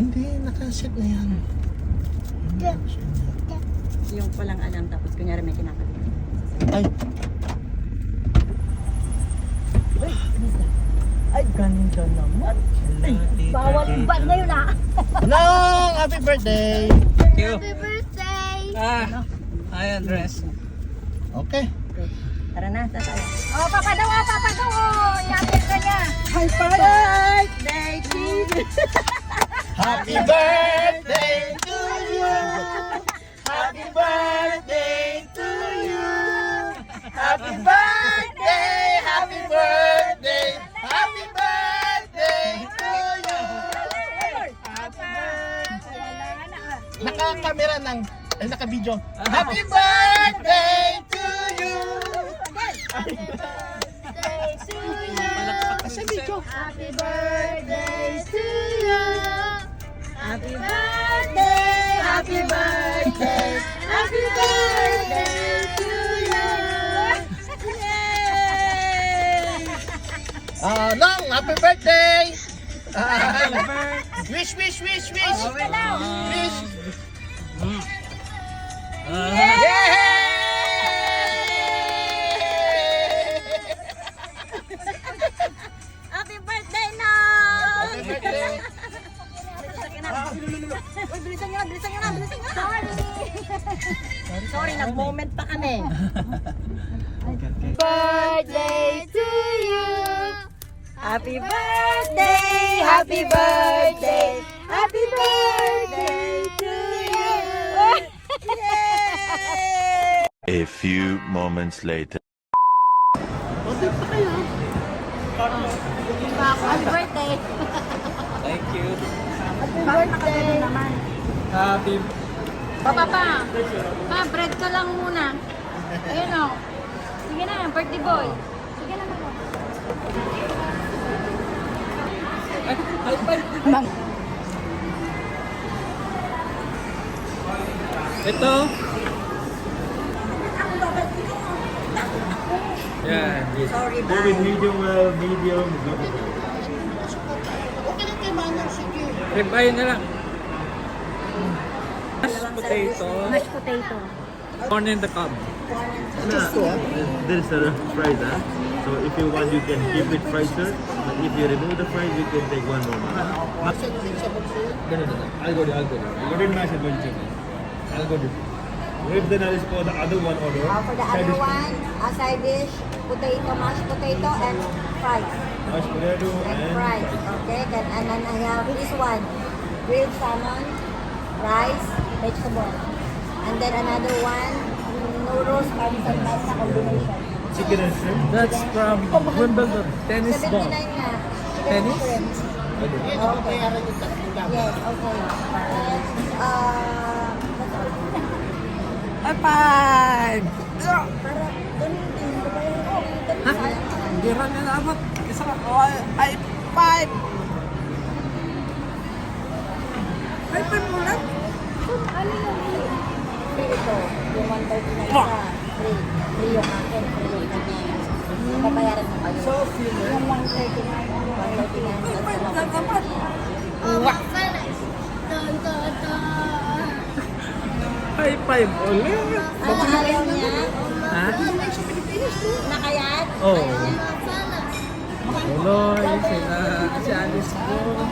Hindi, nakaset na yan. Yung palang alam, tapos kunyari may kinakalit. Ay, Ay, ganda naman. Ay, bawal bad na yun ah. Long, happy birthday! Thank you. Happy birthday! Hi Andres. Okay. Tara na, tatay. Oh, papa daw, oh. Yapit ka niya. Happy birthday to you. Happy birthday to you! Happy birthday to you! Happy birthday! Happy birthday! Happy birthday to you! Naka-camera ng, ay naka-video. Happy birthday to you! Happy birthday to you. Kasi video. Happy birthday to you. Happy birthday. Happy birthday. Happy birthday to you. Yay! Long, happy birthday! Wish, wish, wish, wish! Wish! Happy birthday, no! Happy birthday! Uy, bilisan nyo na. Sorry, nag-moment pa kami. Birthday to you. Happy birthday! Happy birthday! Happy birthday to you. A few moments later. Happy birthday. Thank you. Happy birthday. Happy Papa pa, bread ka lang muna. Ayun o. Sige na, birthday boy. Sige na mama. Ito. Yeah, this. Sorry, Go with medium well, medium, good. Okay lang kay Manang, sige. Ribeye na lang. Mashed potato. Mashed potato. Corn in the cob. There's a fries, huh? So if you want, you can keep it fried, sir. But if you remove the fries, you can take one more. No. I'll go. You didn't mash it vegetable. I'll go. Wait, then I'll for the other one order. For the other one, a side dish, potato, mashed potato, and fries. Mashed potato And and fries. Okay, and then I have this one, grilled salmon, rice, vegetable. And then another one, noodles, parmesan pasta combination. chicken and shrimp. That's from Wimbledon. Tennis 79 ball. nga. Tennis? Shrimp. Yan, ang bayaran yung tatlong dami. Yes, okay. And, that's all. High five! Para ganun din. Ha? Hindi rin nilabot. Isa ka. High five! High five mo lang? Ano yung free ito? Yung 139 sa free. Free yung akin. Free yung kanya. Papayaran mo kayo. So, yung 139. 139. Oh, fellas. Dun, dun, dun. High five ulit. Ano ayaw niya? Ha? Nakayat? Oh. Fellas. Tuloy. Si Alice ko.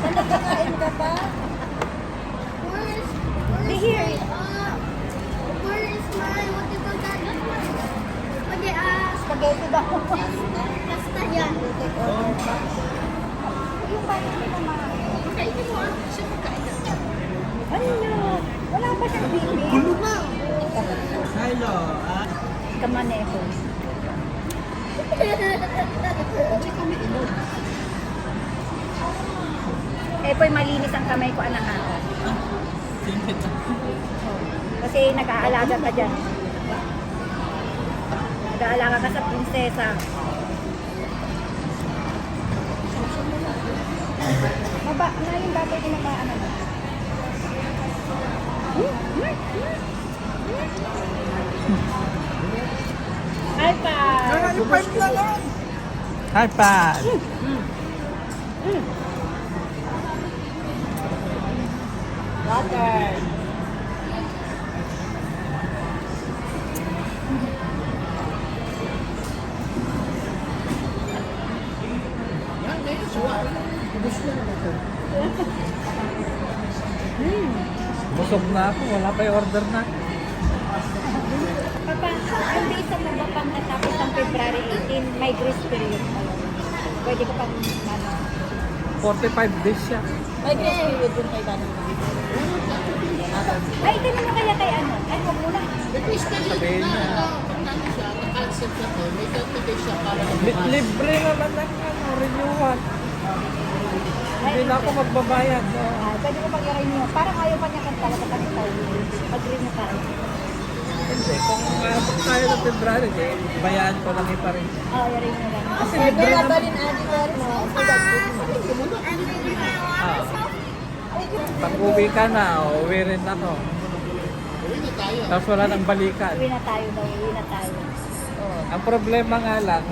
Nagkakain ka pa? Di here. Where is my, what do you call that? Okay, Spaghetti daw. pasta yan. Yung bayan mo naman. Kainin mo ah. Siya pagkain na. Ano? Wala pa siyang baby. Hello. Kamaneho. Hindi kami inom. Eh, po'y malinis ang kamay ko, anak ako. Kasi nag-aalaga ka dyan. Nag-aalaga ka sa prinsesa. Maba, ano yung batay ko na ano na? iPad! iPad. Water! Yan, may suwa. Ubus na naman ito. Busog na ako. Wala pa yung order na. Papa, ang data mo ba pang natapos ng February 18, may grace period pa yun. Pwede ka pang, ano, 45 days siya. may grace period yun kay Dana. Ay, itanong mo kaya kay ano? Ay, huwag muna. Especially Sabihin na, niya. ano siya, na-cancel siya to. May 30 days siya para Libre naman ng renewal. Hindi na ako magbabayad. No? Ah, pwede mo pag i-renew. Parang ayaw pa niya kan talaga pag ikaw. Mag-renew ka. Hindi. Kung maabot tayo ng February, bayaan ko lang pa rin. Oh, i-renew lang. Kasi libre naman. Ah. Pag uwi ka na, uwi rin ako. uwi na tayo. Tapos wala nang balikan. Uwi na tayo daw. Uwi na tayo. Ang problema nga lang,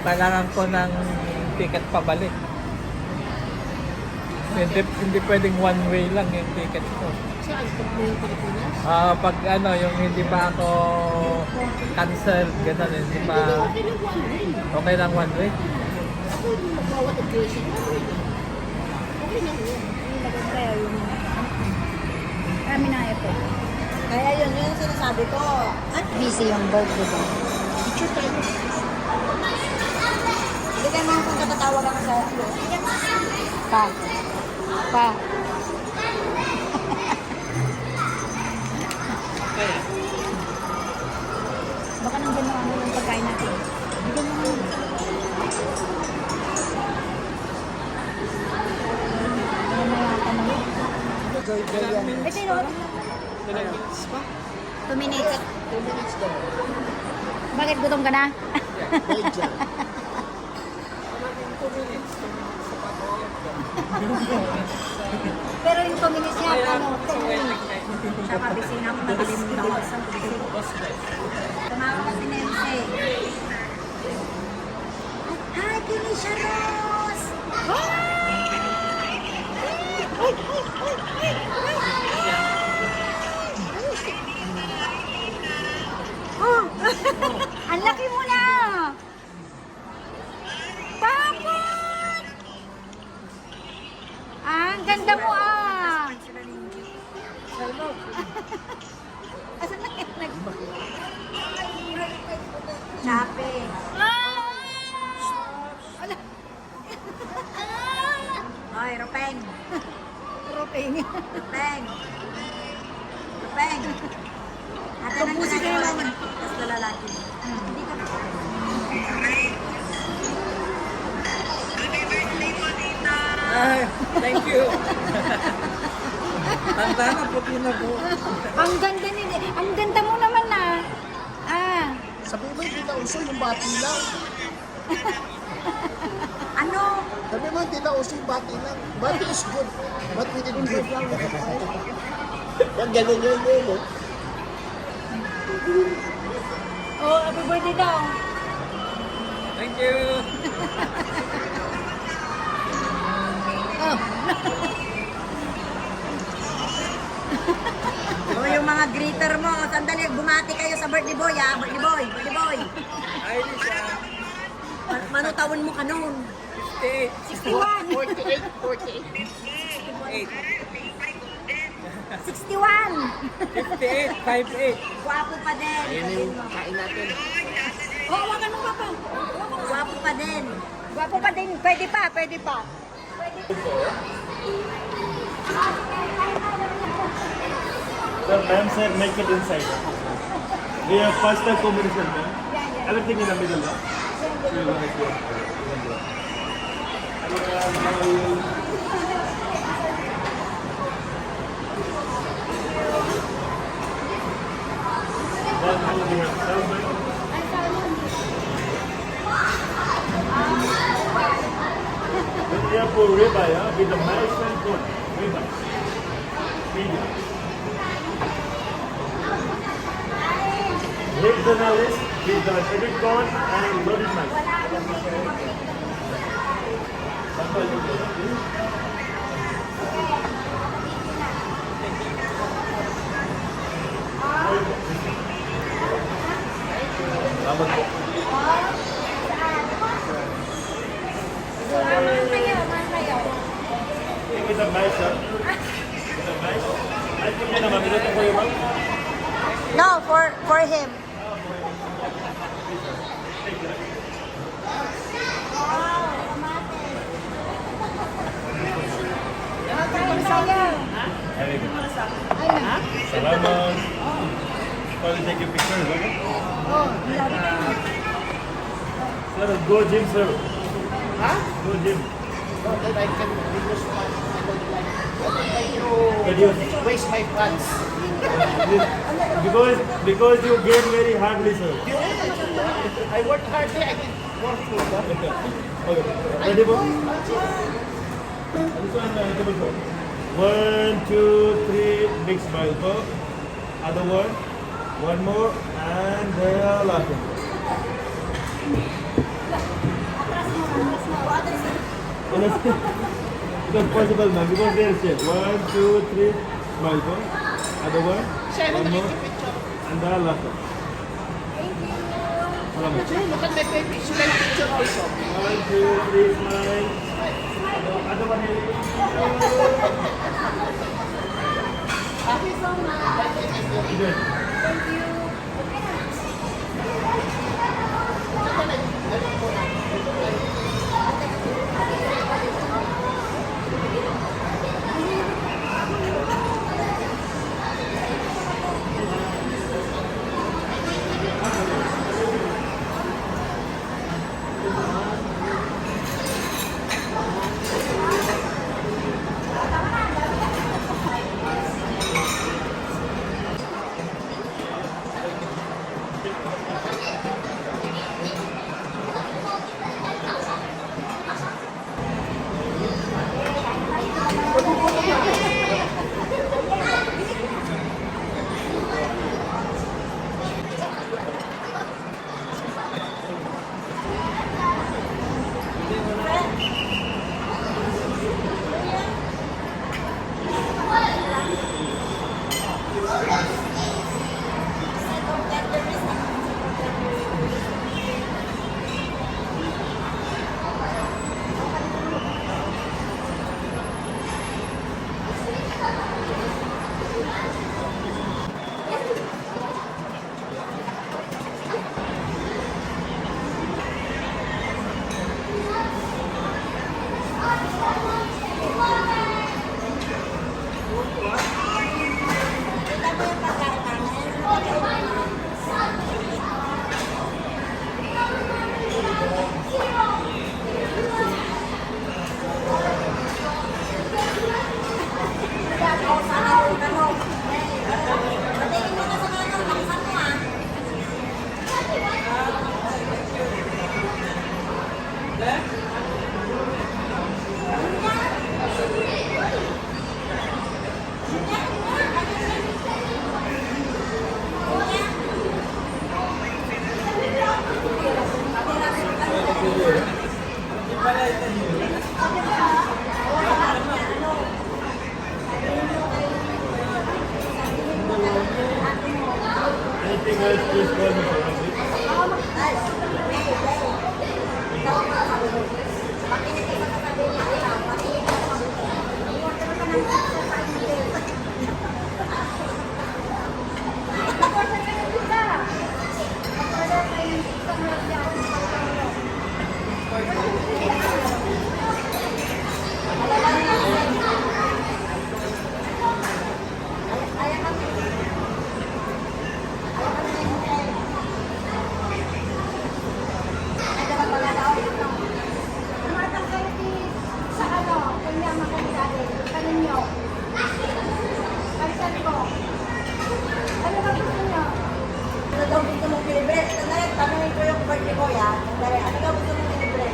kailangan ko ng ticket pabalik. Hindi pwedeng one way lang yung ticket ko. Saan? Pag may Pilipinas? Pag yung hindi pa ako cancel, gano'n, hindi pa Okay lang one way. okay lang one way. Ako yung magbawa ng Gracie. Okay lang. Okay lang yun. Kaya yun. Kami na ito. Kaya yun yung sinasabi ko. At busy yung birthday ko. Picture tayo. Hindi kayo mga kung katatawag ako sa Pa. Pa. Baka nandyan na ano yung pagkain natin. Bigyan mo naman. Mamaya ka na. Eh, sino? 2 minutes. 2 minutes daw. Bakit gutom ka na? Wait dyan. Pero yung 2 minutes niya, ano, 10 minutes. Sa kabising ako, nakalimutan ko sa kabising. Tumawag ka si Nancy. Hi, Kinisha Rose! Oh! Ang laki mo na! Bakit? Ang ganda mo ah! Asan na kayo nag... Shopping. Hoy, Ropeng. Roping. Ropeng. Ropeng. Ate nang ginagawa niya. Tapos lalaki. Hindi ka Ay, thank you. Tanda na, puti na po. Ang ganda nila. Ang ganda mo naman na. Ah. Sabi mo, hindi na uso yung bati lang. Ano? Sabi mo, hindi na uso yung bati lang. Bati is good. But we didn't give. Pag ganun yun yun, no? Oh, happy birthday daw. Thank you. O yung mga greeter mo. Sandali, bumati kayo sa birthday boy ha. Birthday boy. Birthday boy. Ay, di siya. Manutawin mo ka noon. 61. 48, 48. 61. 58, 58. Gwapo pa din. Ayan yung kain natin. Oh, hawakan mo papa. Gwapo pa din. Gwapo pa din. Pwede pa, pwede pa. Sir, ma'am said make it inside. We have pasta combination, ma'am. Everything in the middle, ma'am. So you want to we have for ribeye, with the mash and corn. Ribeye. Medium. Regionalis with the shredded corn and loaded mash. Salamat po. With the mash, sir. With the mash. I think you know, ma'am. Is it for you, ma'am? No, for him. Very good. Salamat. Probably take your pictures, okay? Sir, go gym, sir. Go gym. So that I can reduce my, I don't like Can you, to waste my funds. because you gain very hardly, sir. I work hardly, I get more food. Okay. Ready, boss? This one, table four. 1, 2, 3, big smile, go. Other one more, and the last one. It's possible, ma'am, because they are same. 1, 2, 3, smile, go. Other one more, and the last one. Salamat. Look at my baby, she like picture also. 1, 2, 3, smile. Other one here. Thank you so much. Good. Thank you. Anything else, please call me for Makinig ka sa sabi niya. Makinig ka sa mabuti. I-order ka ng pizza sa email. Mag-order ka ng pizza. Mag-order ka ng pizza. Marami ako ng pagkakas. Tumatang kayo sa ano, kanya makakilala. Kaninyo. Palitan ko. Ano ba gusto nyo? Ano daw gusto mong pilibre? Sandali, tanungin ko yung birthday ko yan. Sandali, ano daw gusto mong pilibre?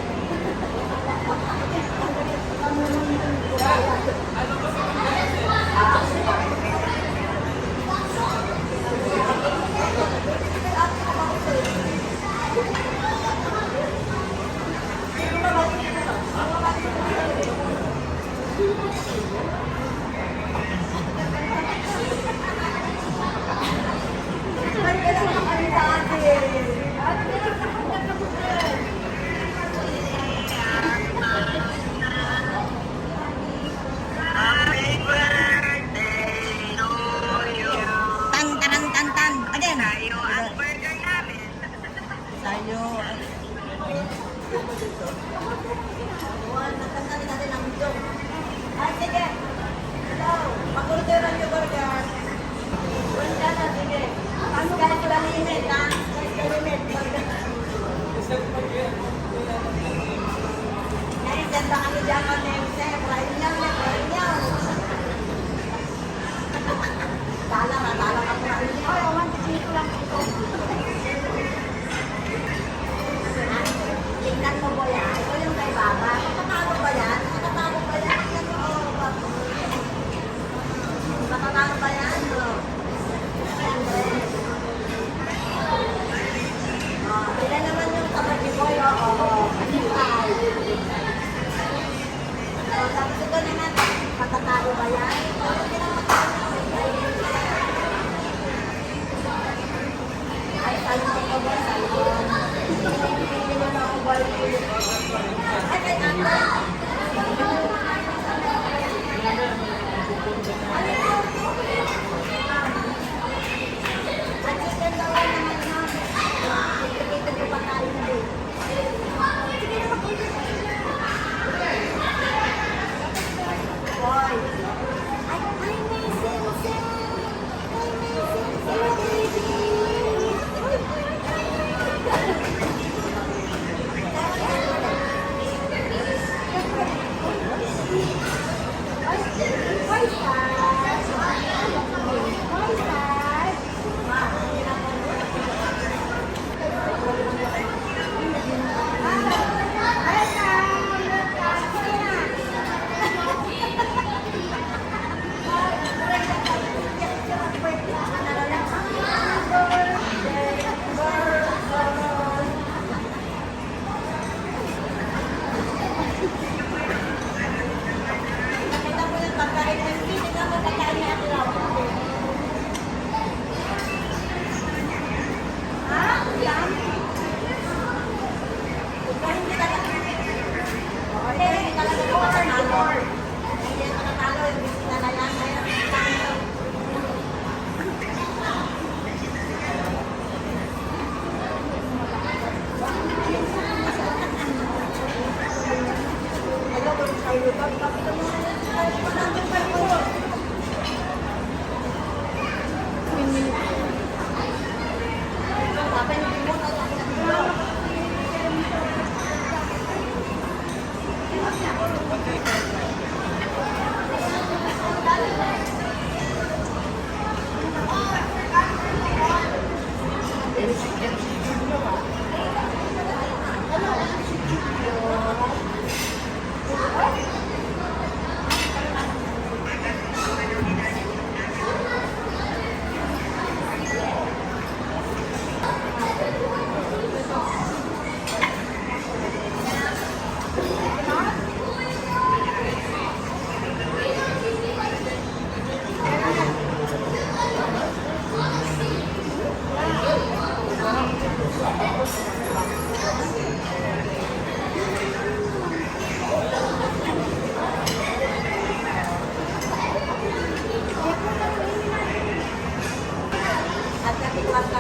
Ay, kailangan kami sa atin. Tan, tan, tan, tan. Again. Tayo. Nagkantanin natin ang joke. Ay, sige. Hello. Mag-orderan niyo burger. Wala na, sige. Ano ka sa limit, ha? Sa limit. Ngayon, ganda kami dyan on MC. Try niyo, try niyo. Tala ka po. Ay, awan, dito lang ito. Tingnan mo ba yan? Ito yung kay Baba. Nakatalo ba yan? Nakatalo ba yan? Tingnan mo, nakatalo ba yan? Ilan naman yung kapatid ko? Oo. Ay. Tapos ito naman, matatalo ba yan? Ay, salo ko ba? Salo ko. Hindi mo na ako balik. Ay, kay ate. Assistant daw yan naman yun. Kita ko pa tayo na din. Sige na mag-order. Boy. Ay, may sensei. Ay, may sensei, baby.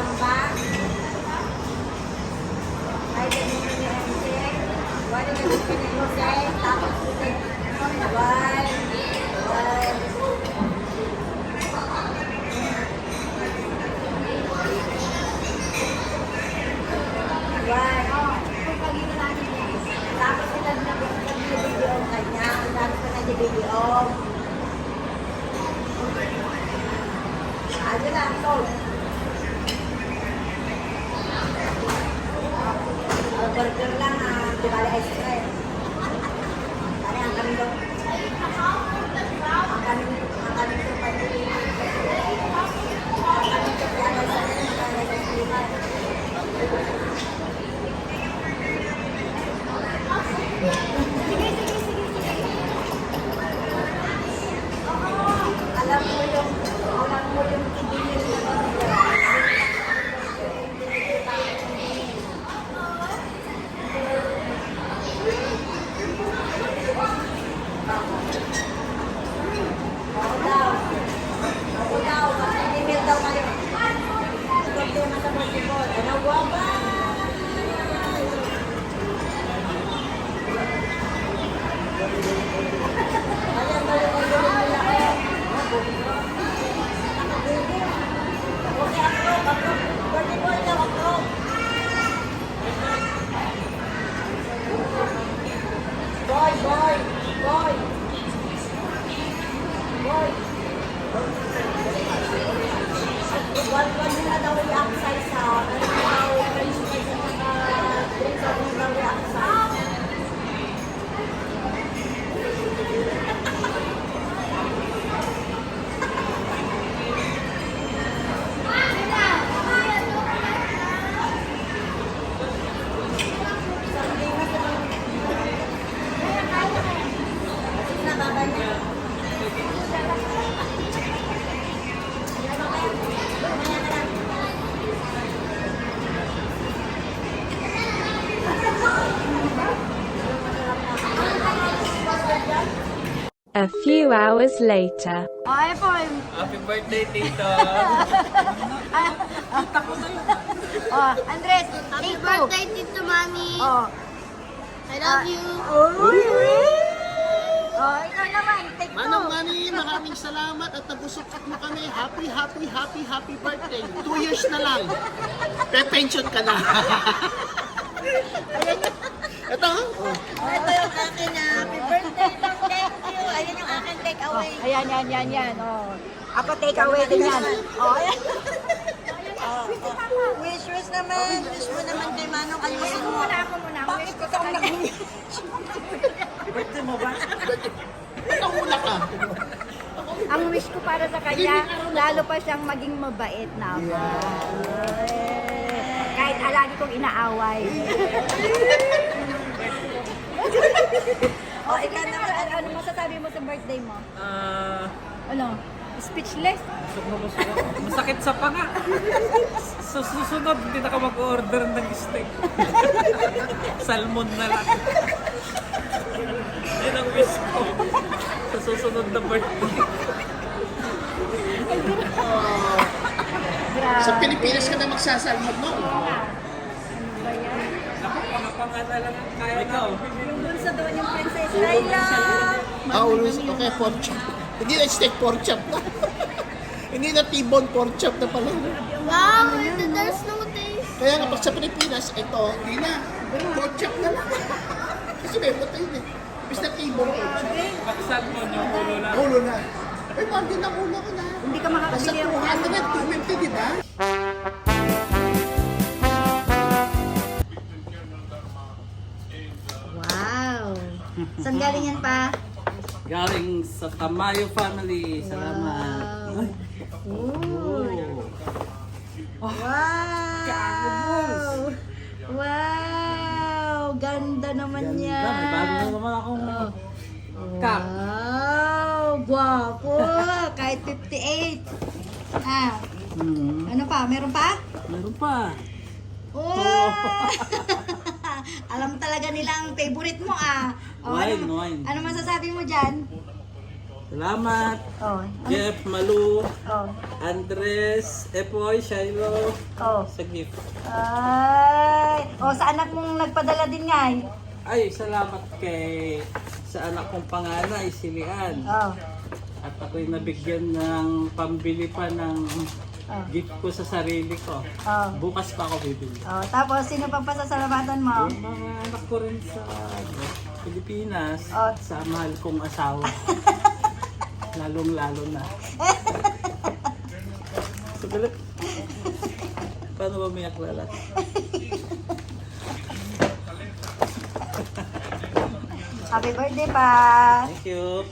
mo ba? Ay, ganun mo ni MC. Wala na gusto ni Jose. Tapos gusto ni Wal. Tapos sila nag-video ang kanya. Tapos ko nag-video. Ano lang, sold. Burger lang ha. Di bali ice cream. Kaya ang kami daw. Ang kami daw pati. Ang kami daw alam mo yung ibigay na Wag na daw i-upsize ha. Ano daw, french fries at mga drinks at mga daw i-upsize. A few hours later. Oh, ay po. Happy birthday, Tito! Oh, Andres, Happy take two. birthday, Tito Mami. Oh. I love you. Oh, ikaw naman, take two. Manang Mani, maraming salamat at nabusukot mo kami. Happy birthday. 2 years na lang. Pe-pension ka na. Ito, oh. Ito yung akin na happy birthday. Thank you. Ayan yung akin take away. Ayan, yan. Oh. Ako take away din yan. Oh, ayan. Wish naman. Wish mo naman kay Manong ayusin mo. Ako muna. Bakit ikaw nag-wish? Birthday mo ba? Pagkahula ka. Ang wish ko para sa kanya, lalo pa siyang maging mabait naman. Kahit lagi kong inaaway. O, ikaw naman. Ano masasabi mo sa birthday mo? Ano? Speechless? Masakit sa panga. Sa susunod, hindi na ka mag-order ng steak. Salmon na lang. Yan ang wish ko. Sa susunod na birthday. Sa Pilipinas ka na magsasalmod, no? Pangapangala lang ang kaya ikaw. Yung dun sa doon yung Princess Laila. Okay, pork chop. Hindi na steak pork chop na. Hindi na T-bone pork chop na pala. Wow, there's no taste. Kaya nga pag sa Pilipinas, ito, hindi na. Pork chop na lang. Kasi may buta yun eh. Ibig na T-bone pork chop. Pag salmon yung ulo lang. Ulo na. Ay, parang din ang ulo ko na. Hindi ka Nasa makakabili. 200, 250, di ba? Wow. Saan galing yan pa? Galing sa Tamayo family. Salamat. Ay. Wow! Wow! Ganda naman Ganda. yan. May bago na naman akong cup. Wow! Gwapo! Kahit 58. Ah, ano pa? Meron pa? Meron pa. Oh! Alam talaga nilang favorite mo ah. Oh, Wine, ano, wine. ano masasabi mo dyan? Salamat. Oh. Jeff, Malu, Oh. Andres, Epoy, Shiloh, Oh. sa gift. Ay. Oh, sa anak mong nagpadala din nga eh. Ay, salamat sa anak kong panganay, si Lian. Oh. At ako'y nabigyan ng pambili pa ng gift ko sa sarili ko. Oh. Bukas pa ako bibili. Oh, tapos sino pang pasasalamatan mo? Yung mga anak ko rin sa Pilipinas, Oh. sa mahal kong asawa. Lalong-lalo na. Sugalit. Paano ba may aklala? Happy birthday pa! Thank you.